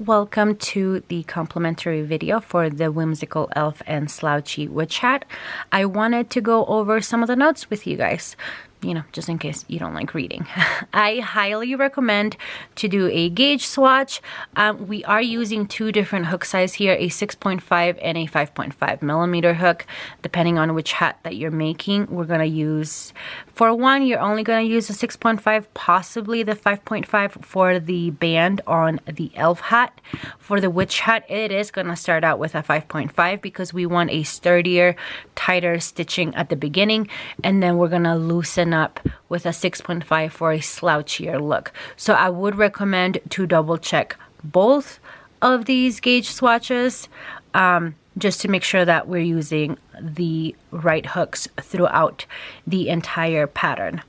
Welcome to the complimentary video for the Whimsical Elf and Slouchy Witch hat. I wanted to go over some of the notes with you guys, just in case you don't like reading. I highly recommend to do a gauge swatch. We are using two different hook size here, a 6.5 and a 5.5 millimeter hook, depending on which hat that you're making. We're going to use, for one, you're only going to use a 6.5, possibly the 5.5 for the band on the elf hat. For the witch hat, it is going to start out with a 5.5 because we want a sturdier, tighter stitching at the beginning, and then we're going to loosen up with a 6.5 for a slouchier look. So I would recommend to double check both of these gauge swatches just to make sure that we're using the right hooks throughout the entire pattern.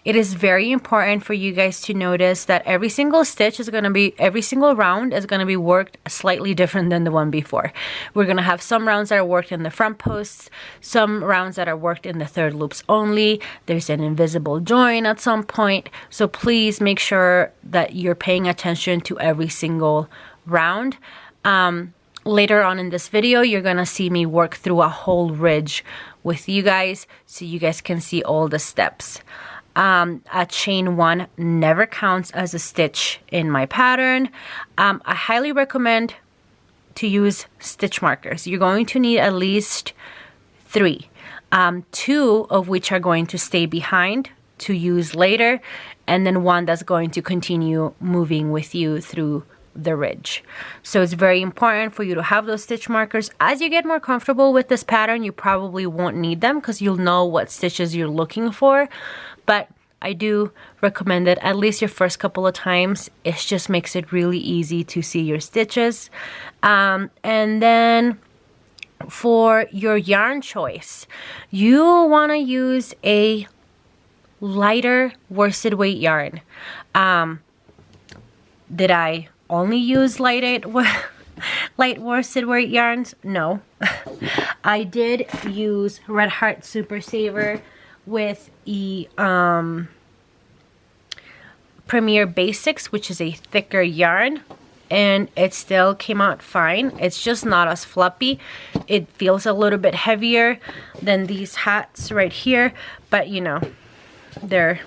It is very important for you guys to notice that every single stitch is going to be, every single round is going to be worked slightly different than the one before. We're going to have some rounds that are worked in the front posts, some rounds that are worked in the third loops only. There's an invisible join at some point. So please make sure that you're paying attention to every single round. Later on in this video, you're going to see me work through a whole ridge with you guys so you guys can see all the steps. A chain one never counts as a stitch in my pattern. I highly recommend to use stitch markers. You're going to need at least 3, 2 of which are going to stay behind to use later, and then 1 that's going to continue moving with you through the ridge. So it's very important for you to have those stitch markers. As you get more comfortable with this pattern, you probably won't need them because you'll know what stitches you're looking for, but I do recommend it at least your first couple of times. It just makes it really easy to see your stitches. And then for your yarn choice, you want to use a lighter worsted weight yarn. Did I only use light worsted weight yarns? No. I did use Red Heart Super Saver with a Premier Basics, which is a thicker yarn, and it still came out fine. It's just not as floppy. It feels a little bit heavier than these hats right here, but they're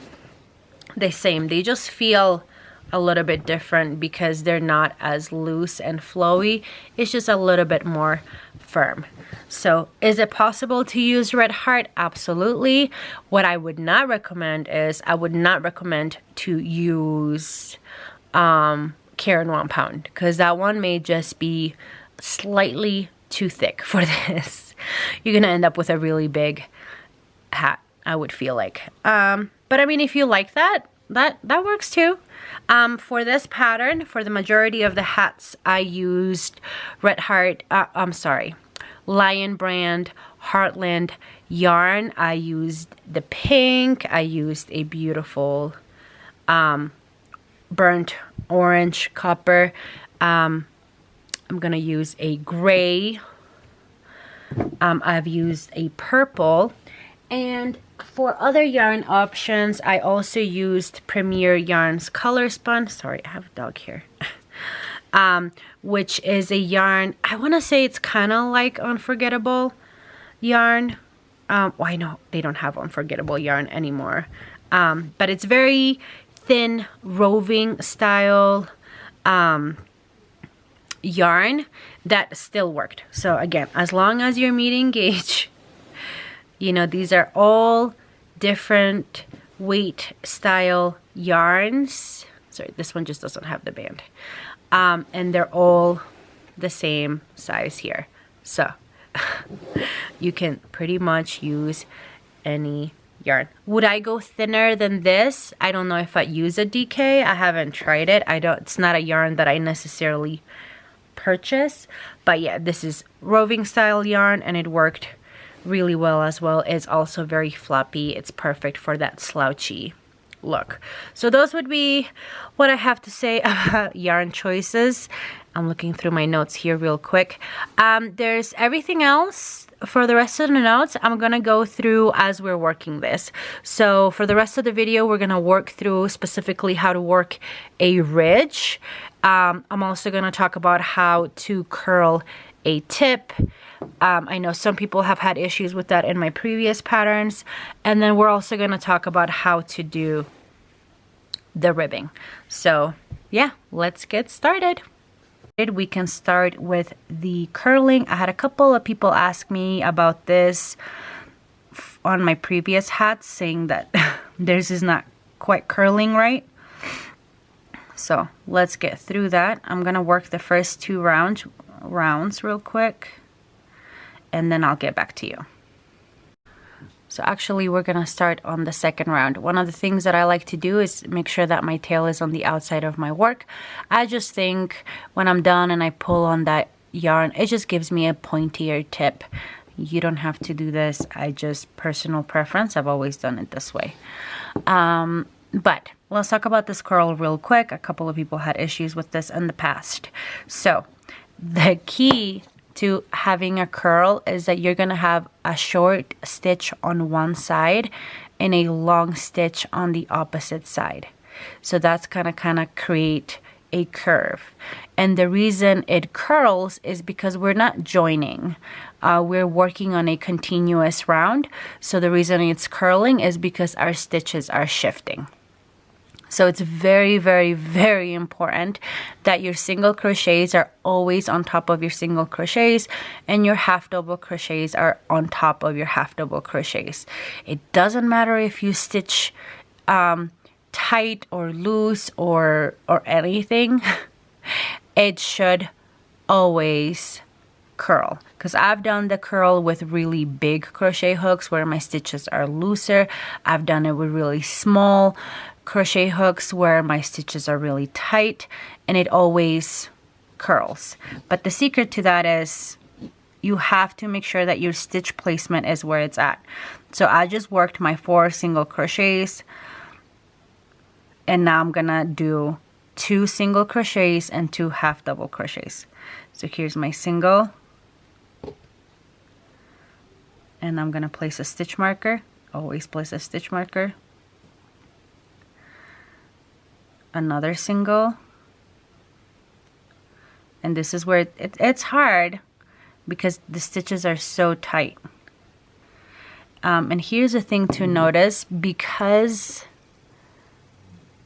the same. They just feel a little bit different because they're not as loose and flowy. It's just a little bit more firm. So is it possible to use Red Heart? Absolutely. What I would not recommend is I would not recommend to use Karen 1 Pound, because that one may just be slightly too thick for this. You're gonna end up with a really big hat, I would feel like. But I mean, if you like that works too. For this pattern, for the majority of the hats, I used Lion Brand Heartland yarn. I used the pink. I used a beautiful burnt orange copper. I'm gonna use a gray. I've used a purple. And for other yarn options, I also used Premier Yarns Color Spun. Sorry, I have a dog here. Which is a yarn, I want to say it's kind of like Unforgettable yarn. I know they don't have Unforgettable yarn anymore. But it's very thin, roving style yarn that still worked. So again, as long as you're meeting gauge, these are all different weight style yarns. Sorry, this one just doesn't have the band. And they're all the same size here. So you can pretty much use any yarn. Would I go thinner than this? I don't know if I'd use a DK. I haven't tried it. It's not a yarn that I necessarily purchase. But yeah, this is roving style yarn and it worked really well as well. It's also very floppy. It's perfect for that slouchy look. So those would be what I have to say about yarn choices. I'm looking through my notes here real quick. There's everything else. For the rest of the notes, I'm gonna go through as we're working this. So for the rest of the video, we're gonna work through specifically how to work a ridge. I'm also going to talk about how to curl a tip. I know some people have had issues with that in my previous patterns. And then we're also going to talk about how to do the ribbing. So yeah, let's get started. We can start with the curling. I had a couple of people ask me about this on my previous hats, saying that theirs is not quite curling right. So let's get through that. I'm gonna work the first two rounds real quick, and then I'll get back to you. So actually we're gonna start on the second round. One of the things that I like to do is make sure that my tail is on the outside of my work. I just think when I'm done and I pull on that yarn, it just gives me a pointier tip. You don't have to do this. I just, personal preference, I've always done it this way. But let's talk about this curl real quick. A couple of people had issues with this in the past. So the key to having a curl is that you're gonna have a short stitch on one side and a long stitch on the opposite side. So that's gonna kind of create a curve. And the reason it curls is because we're not joining. We're working on a continuous round. So the reason it's curling is because our stitches are shifting. So it's very, very, very important that your single crochets are always on top of your single crochets and your half double crochets are on top of your half double crochets. It doesn't matter if you stitch tight or loose or anything. It should always curl, because I've done the curl with really big crochet hooks where my stitches are looser. I've done it with really small crochet hooks where my stitches are really tight, and it always curls. But the secret to that is you have to make sure that your stitch placement is where it's at. So I just worked my 4 single crochets, and now I'm gonna do 2 single crochets and 2 half double crochets. So here's my single, and I'm gonna place a stitch marker. Always place a stitch marker. Another single, and this is where it's hard because the stitches are so tight. And here's a thing to notice, because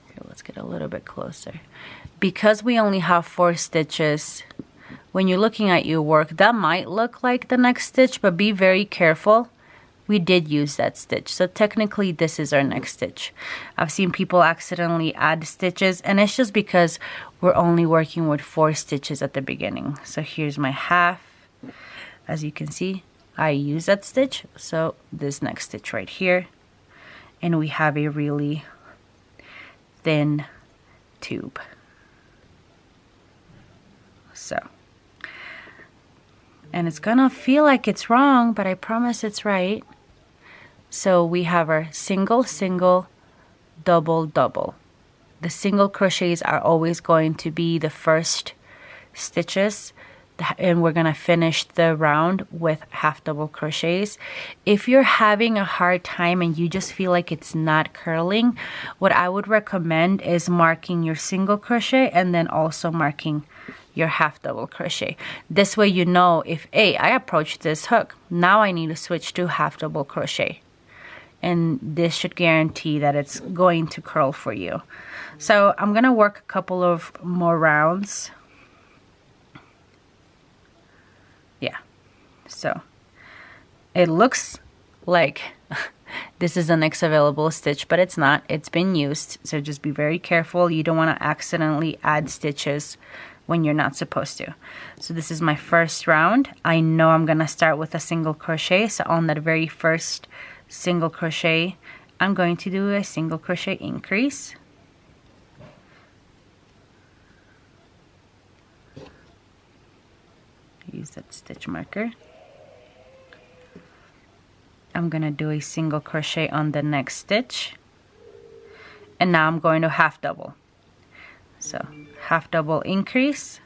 here, let's get a little bit closer. Because we only have 4 stitches, when you're looking at your work, that might look like the next stitch, but be very careful. We did use that stitch, so technically this is our next stitch. I've seen people accidentally add stitches, and it's just because we're only working with 4 stitches at the beginning. So here's my half. As you can see, I use that stitch, so this next stitch right here, and we have a really thin tube. So, and it's gonna feel like it's wrong, but I promise it's right. So we have our single, single, double, double. The single crochets are always going to be the first stitches, and we're gonna finish the round with half double crochets. If you're having a hard time and you just feel like it's not curling, what I would recommend is marking your single crochet and then also marking your half double crochet. This way you know, if I approach this hook, now I need to switch to half double crochet. And this should guarantee that it's going to curl for you. So I'm gonna work a couple of more rounds. Yeah, so it looks like this is the next available stitch, but it's not. It's been used, so just be very careful. You don't want to accidentally add stitches when you're not supposed to. So this is my first round. I know I'm gonna start with a single crochet, so on that very first single crochet, I'm going to do a single crochet increase. Use that stitch marker. I'm gonna do a single crochet on the next stitch, and now I'm going to half double. So half double increase,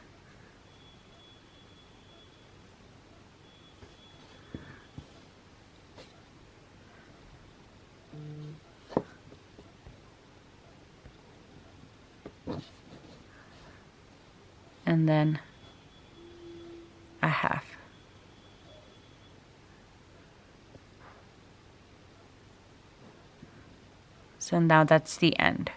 and then a half. So now that's the end.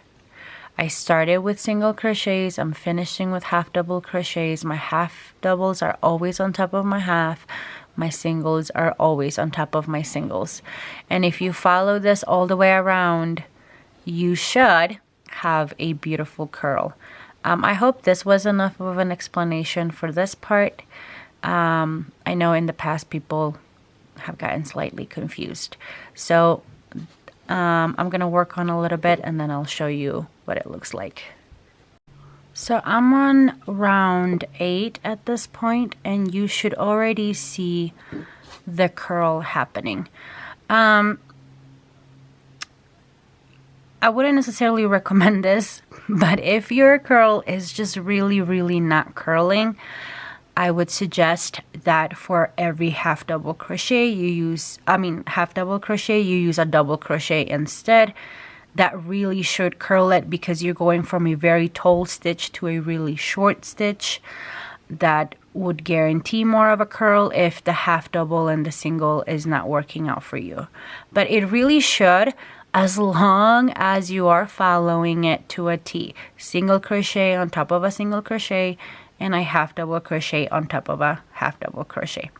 I started with single crochets, I'm finishing with half double crochets. My half doubles are always on top of my half. My singles are always on top of my singles. And if you follow this all the way around, you should have a beautiful curl. I hope this was enough of an explanation for this part. I know in the past people have gotten slightly confused. So I'm gonna work on a little bit and then I'll show you what it looks like. So I'm on round 8 at this point, and you should already see the curl happening. I wouldn't necessarily recommend this, but if your curl is just really not curling, I would suggest that for every half double crochet you use, half double crochet, you use a double crochet instead. That really should curl it, because you're going from a very tall stitch to a really short stitch. That would guarantee more of a curl if the half double and the single is not working out for you. But it really should, as long as you are following it to a T. Single crochet on top of a single crochet, and a half double crochet on top of a half double crochet.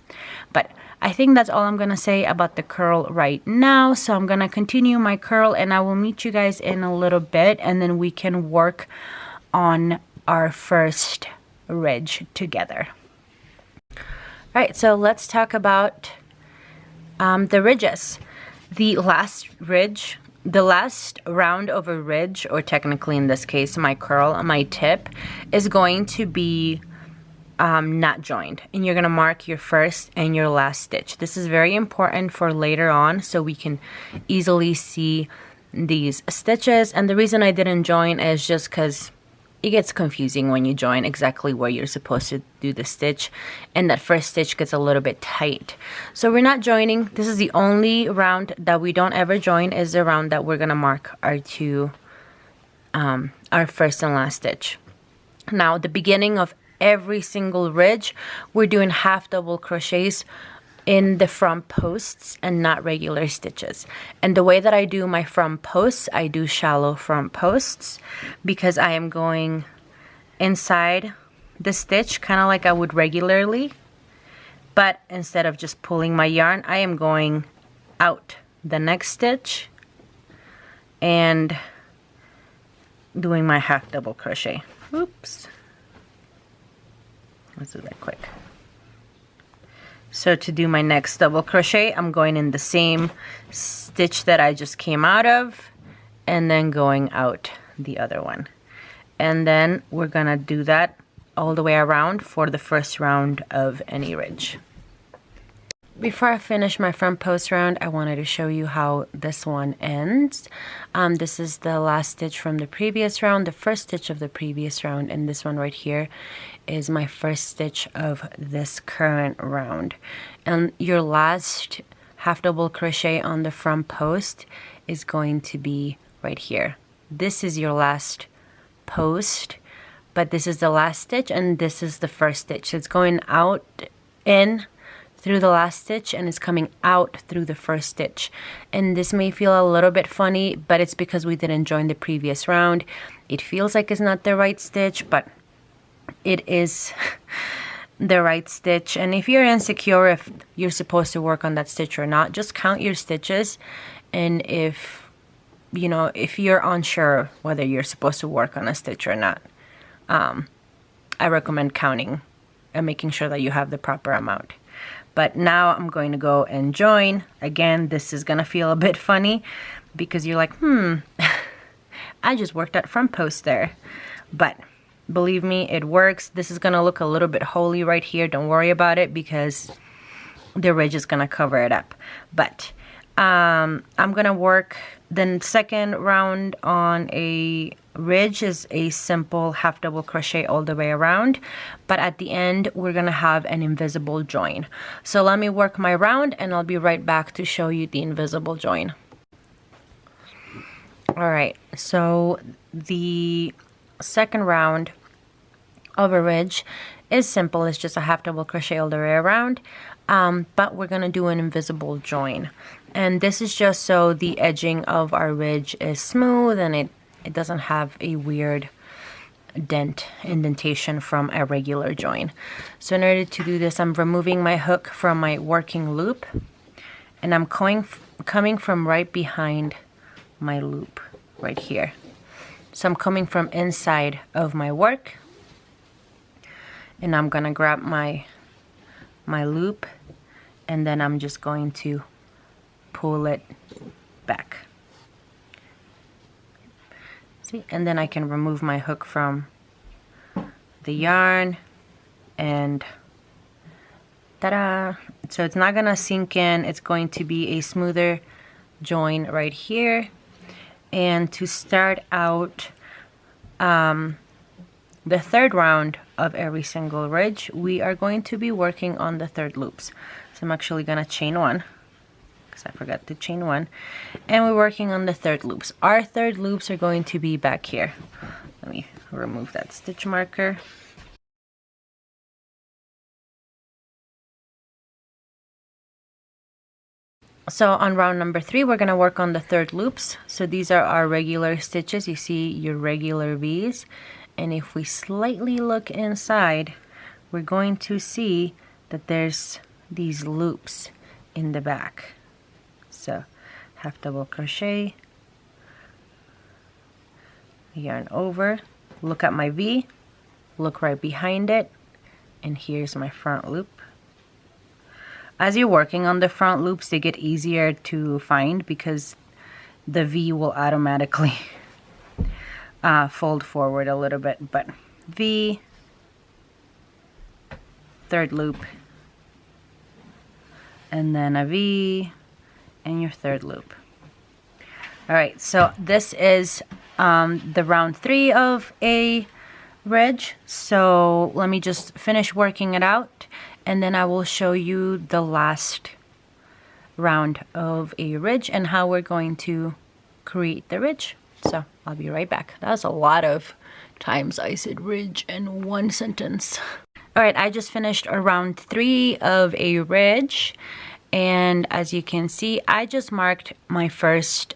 But I think that's all I'm gonna say about the curl right now. So I'm gonna continue my curl, and I will meet you guys in a little bit, and then we can work on our first ridge together. All right, so let's talk about the ridges. The last ridge, the last round of a ridge, or technically in this case my curl, my tip, is going to be not joined, and you're gonna mark your first and your last stitch. This is very important for later on, so we can easily see these stitches. And the reason I didn't join is just because it gets confusing when you join exactly where you're supposed to do the stitch, and that first stitch gets a little bit tight. So we're not joining. This is the only round that we don't ever join, is the round that we're gonna mark our our first and last stitch. Now, the beginning of every single ridge, we're doing half double crochets in the front posts and not regular stitches. And the way that I do my front posts, I do shallow front posts, because I am going inside the stitch kind of like I would regularly, but instead of just pulling my yarn, I am going out the next stitch and doing my half double crochet. Oops. Let's do that quick. So to do my next double crochet, I'm going in the same stitch that I just came out of, and then going out the other one. And then we're gonna do that all the way around for the first round of any ridge. Before I finish my front post round, I wanted to show you how this one ends. This is the last stitch from the previous round, the first stitch of the previous round, and this one right here is my first stitch of this current round. And your last half double crochet on the front post is going to be right here. This is your last post, but this is the last stitch, and this is the first stitch. So it's going out in through the last stitch, and it's coming out through the first stitch. And this may feel a little bit funny, but it's because we didn't join the previous round. It feels like it's not the right stitch, but it is the right stitch. And if you're insecure if you're supposed to work on that stitch or not, just count your stitches. And if you're unsure whether you're supposed to work on a stitch or not, I recommend counting and making sure that you have the proper amount. But now I'm going to go and join. Again, this is gonna feel a bit funny because you're like, I just worked that front post there. But believe me, it works. This is gonna look a little bit holy right here. Don't worry about it because the ridge is gonna cover it up. But I'm gonna work the second round on a ridge is a simple half double crochet all the way around, but at the end we're gonna have an invisible join. So let me work my round and I'll be right back to show you the invisible join. All right, so the second round of a ridge is simple. It's just a half double crochet all the way around, but we're gonna do an invisible join, and this is just so the edging of our ridge is smooth and it doesn't have a weird indentation from a regular join. So in order to do this, I'm removing my hook from my working loop, and I'm coming from right behind my loop right here. So I'm coming from inside of my work, and I'm gonna grab my loop, and then I'm just going to pull it back. See, and then I can remove my hook from the yarn, and ta-da! So it's not gonna sink in, it's going to be a smoother join right here. And to start out the third round of every single ridge, we are going to be working on the third loops. So I'm actually gonna chain one, because I forgot to chain one, and we're working on the third loops. Our third loops are going to be back here. Let me remove that stitch marker. So on round number 3, we're going to work on the third loops. So these are our regular stitches. You see your regular V's, and if we slightly look inside, we're going to see that there's these loops in the back. So half double crochet, yarn over, look at my V, look right behind it, and here's my front loop. As you're working on the front loops, they get easier to find because the V will automatically fold forward a little bit, but V, third loop, and then a V, and your third loop. All right, so this is the round 3 of a ridge. So let me just finish working it out, and then I will show you the last round of a ridge and how we're going to create the ridge. So I'll be right back. That was a lot of times I said ridge in one sentence. All right, I just finished round 3 of a ridge, and as you can see, I just marked my first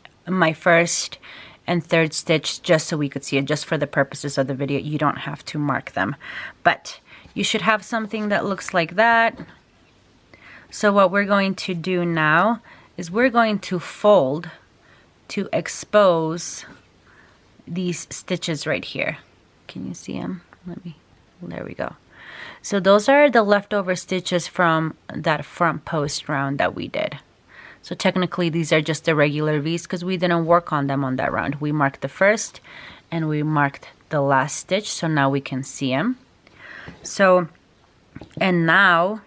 and third stitch just so we could see it, just for the purposes of the video. You don't have to mark them, but you should have something that looks like that. So what we're going to do now is we're going to fold to expose these stitches right here. Can you see them? There we go. So those are the leftover stitches from that front post round that we did. So technically these are just the regular V's because we didn't work on them on that round. We marked the first and we marked the last stitch, so now we can see them. So, and now,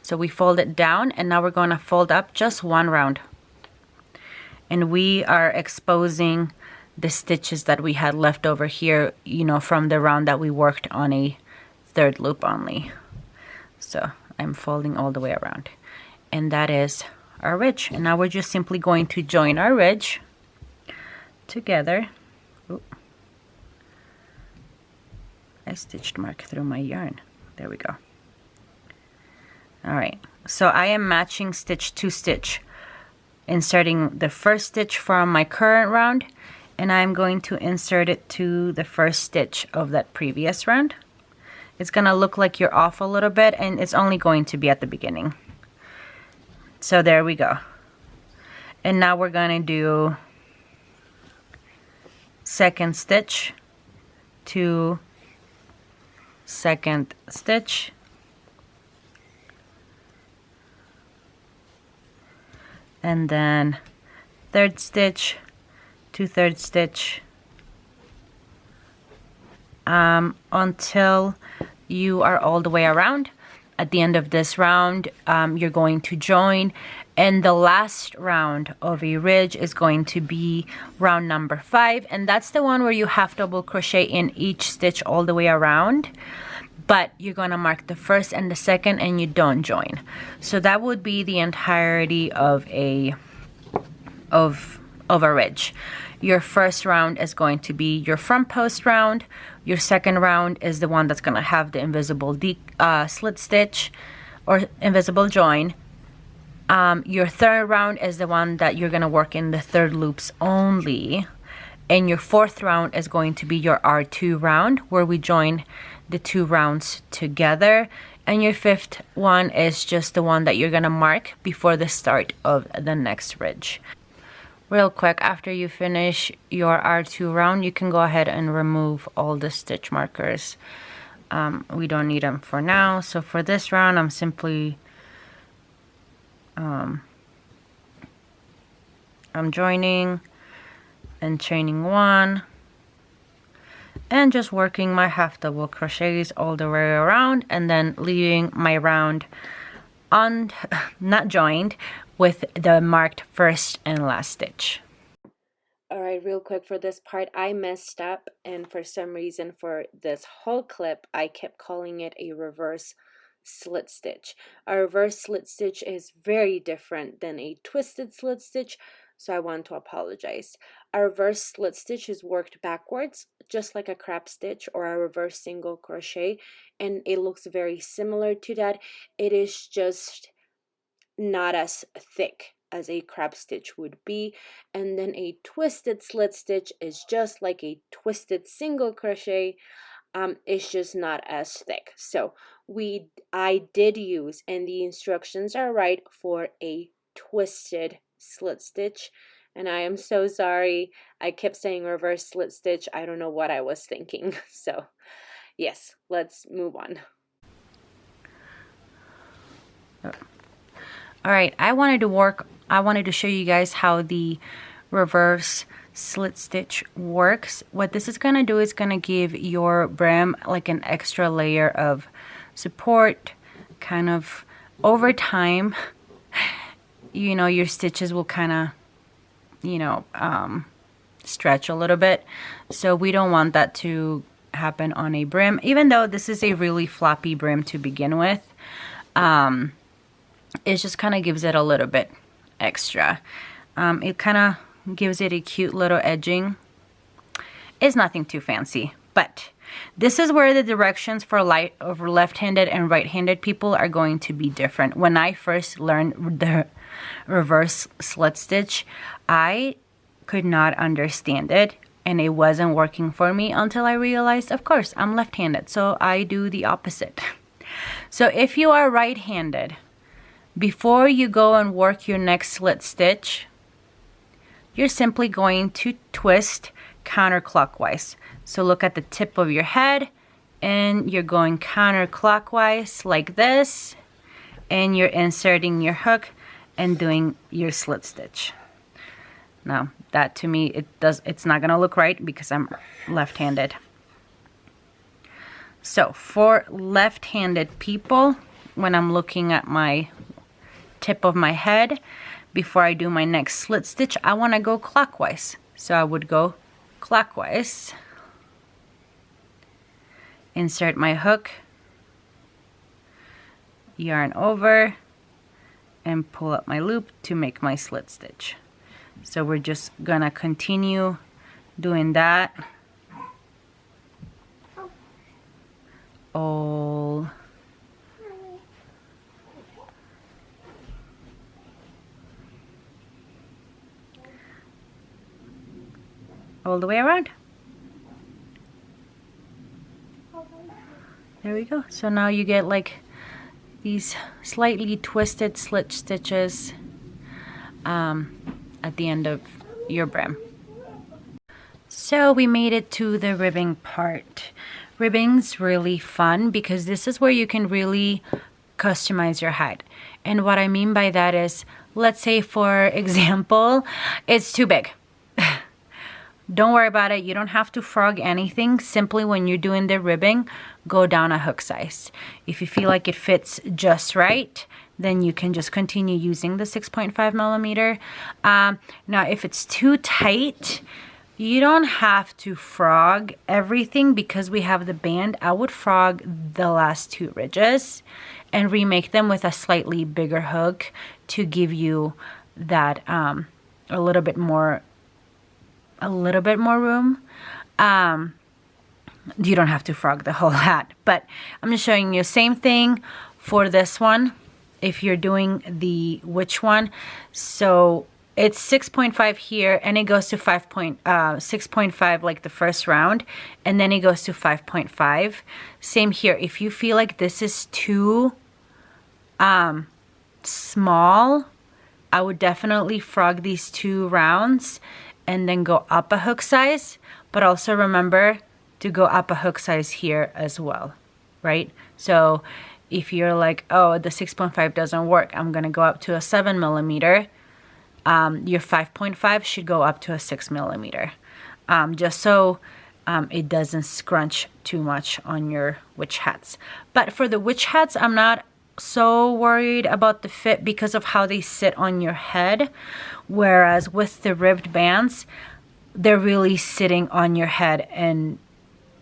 so we fold it down, and now we're going to fold up just one round. And we are exposing the stitches that we had left over here, you know, from the round that we worked on a third loop only. So I'm folding all the way around. And that is our ridge. And now we're just simply going to join our ridge together. Ooh. I stitched mark through my yarn. There we go. All right, so I am matching stitch to stitch, inserting the first stitch from my current round, and I'm going to insert it to the first stitch of that previous round. It's gonna look like you're off a little bit, and it's only going to be at the beginning. So there we go. And now we're gonna do second stitch to second stitch, and then third stitch to third stitch, until you are all the way around. At the end of this round, you're going to join, and the last round of a ridge is going to be round number 5, and that's the one where you half double crochet in each stitch all the way around, but you're going to mark the first and the second, and you don't join. So that would be the entirety of a ridge. Your first round is going to be your front post round, Your second round is the one that's gonna have the invisible slit stitch or invisible join. Your third round is the one that you're gonna work in the third loops only. And your fourth round is going to be your R2 round, where we join the 2 rounds together. And your fifth one is just the one that you're gonna mark before the start of the next ridge. Real quick, after you finish your R2 round, you can go ahead and remove all the stitch markers. We don't need them for now. So for this round, I'm simply I'm joining and chaining 1 and just working my half double crochets all the way around, and then leaving my round not joined with the marked first and last stitch. Alright, real quick, for this part I messed up, and for some reason for this whole clip I kept calling it a reverse slit stitch. A reverse slit stitch is very different than a twisted slit stitch, so I want to apologize. A reverse slit stitch is worked backwards, just like a crab stitch or a reverse single crochet, and it looks very similar to that. It is just not as thick as a crab stitch would be. And then a twisted slit stitch is just like a twisted single crochet. It's just not as thick. So I did use, and the instructions are right, for a twisted slit stitch. And I am so sorry, I kept saying reverse slit stitch. I don't know what I was thinking. So yes, let's move on. All right, I wanted to show you guys how the reverse slit stitch works. What this is gonna do is gonna give your brim like an extra layer of support. Kind of over time, you know, your stitches will kind of, you know, stretch a little bit. So we don't want that to happen on a brim, even though this is a really floppy brim to begin with. It just kind of gives it a little bit extra. It kind of gives it a cute little edging. It's nothing too fancy, but this is where the directions for left-handed and right-handed people are going to be different. When I first learned the reverse slit stitch, I could not understand it, and it wasn't working for me until I realized, of course, I'm left-handed, so I do the opposite. So if you are right-handed, before you go and work your next slit stitch, you're simply going to twist counterclockwise. So look at the tip of your head, and you're going counterclockwise like this, and you're inserting your hook and doing your slit stitch. Now that, to me, it's not gonna look right because I'm left-handed. So for left-handed people, when I'm looking at my tip of my head, before I do my next slit stitch, I want to go clockwise. So I would go clockwise, insert my hook, yarn over, and pull up my loop to make my slit stitch. So we're just gonna continue doing that all the way around. There we go. So now you get like these slightly twisted slit stitches at the end of your brim. So we made it to the ribbing part. Ribbing's really fun because this is where you can really customize your hat. And what I mean by that is, let's say for example, it's too big. Don't worry about it. You don't have to frog anything. Simply when you're doing the ribbing, go down a hook size. If you feel like it fits just right, then you can just continue using the 6.5 millimeter. Now, if it's too tight, you don't have to frog everything because we have the band. I would frog the last 2 ridges and remake them with a slightly bigger hook to give you that a little bit more room. You don't have to frog the whole hat, but I'm just showing you same thing for this one if you're doing the witch one. So it's 6.5 here, and it goes to 6.5 like the first round, and then it goes to 5.5. Same here. If you feel like this is too small, I would definitely frog these 2 rounds and then go up a hook size, but also remember to go up a hook size here as well, right? So if you're like, oh, the 6.5 doesn't work, I'm gonna go up to a 7 millimeter, your 5.5 should go up to a 6 millimeter, just so it doesn't scrunch too much on your witch hats. But for the witch hats, I'm not so worried about the fit because of how they sit on your head, whereas with the ribbed bands, they're really sitting on your head and,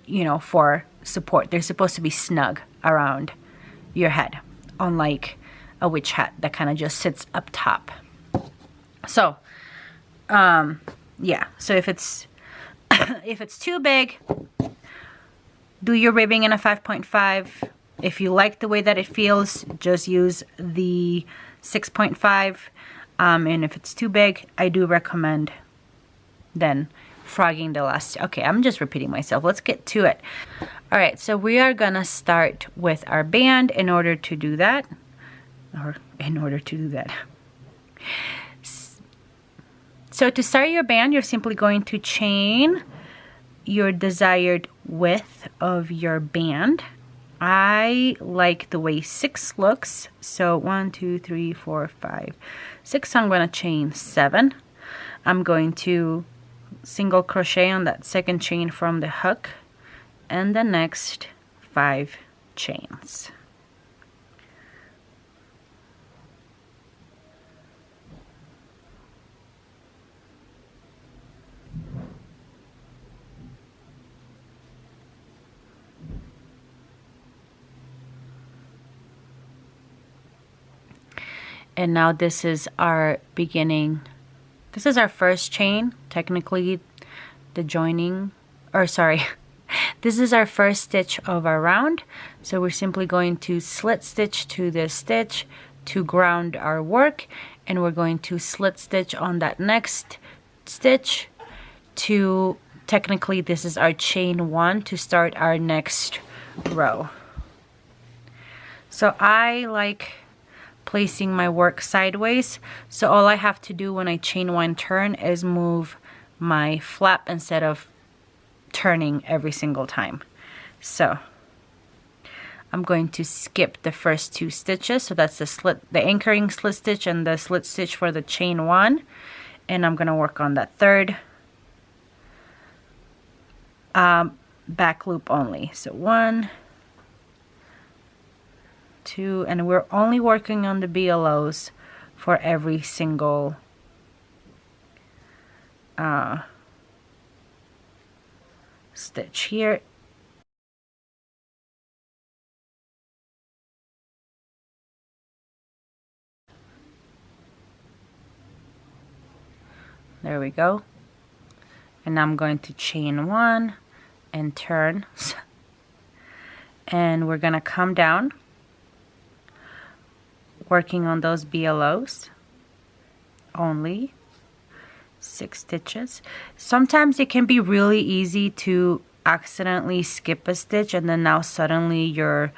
you know, for support. They're supposed to be snug around your head, unlike a witch hat that kind of just sits up top. So yeah, so if it's if it's too big, do your ribbing in a 5.5. If you like the way that it feels, just use the 6.5. And if it's too big, I do recommend then frogging the last. Okay, I'm just repeating myself. Let's get to it. All right, so we are gonna start with our band in order to do that. So to start your band, you're simply going to chain your desired width of your band. I like the way 6 looks, so 1, 2, 3, 4, 5, 6. So I'm going to chain 7. I'm going to single crochet on that second chain from the hook, and the next 5 chains. And now this is our beginning. This is our first chain, technically the joining, or sorry, this is our first stitch of our round. So we're simply going to slit stitch to this stitch to ground our work, and we're going to slit stitch on that next stitch to, technically this is our chain 1 to start our next row. So I like placing my work sideways, so all I have to do when I chain 1 turn is move my flap instead of turning every single time. So I'm going to skip the first 2 stitches, so that's the anchoring slit stitch and the slit stitch for the chain 1, and I'm gonna work on that third back loop only. So 1, 2, and we're only working on the BLOs for every single stitch here. There we go. And I'm going to chain 1 and turn, and we're gonna come down working on those BLOs only. 6 stitches. Sometimes it can be really easy to accidentally skip a stitch, and then now suddenly your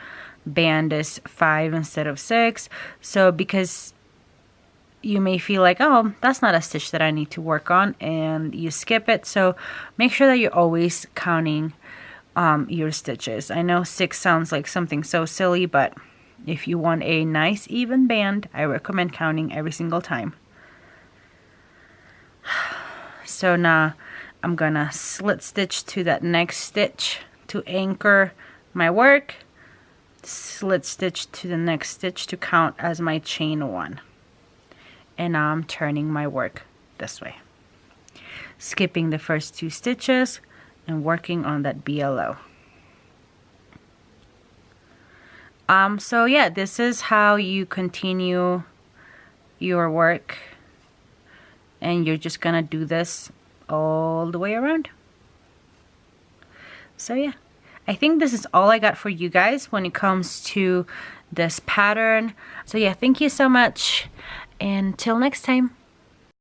band is 5 instead of 6. So because you may feel like, oh, that's not a stitch that I need to work on, and you skip it. So make sure that you're always counting your stitches. I know 6 sounds like something so silly, but if you want a nice even band, I recommend counting every single time. So now I'm gonna slit stitch to that next stitch to anchor my work, slit stitch to the next stitch to count as my chain 1. And now I'm turning my work this way, skipping the first 2 stitches and working on that BLO. So yeah, this is how you continue your work, and you're just gonna do this all the way around. So yeah, I think this is all I got for you guys when it comes to this pattern. So yeah, thank you so much. Until next time.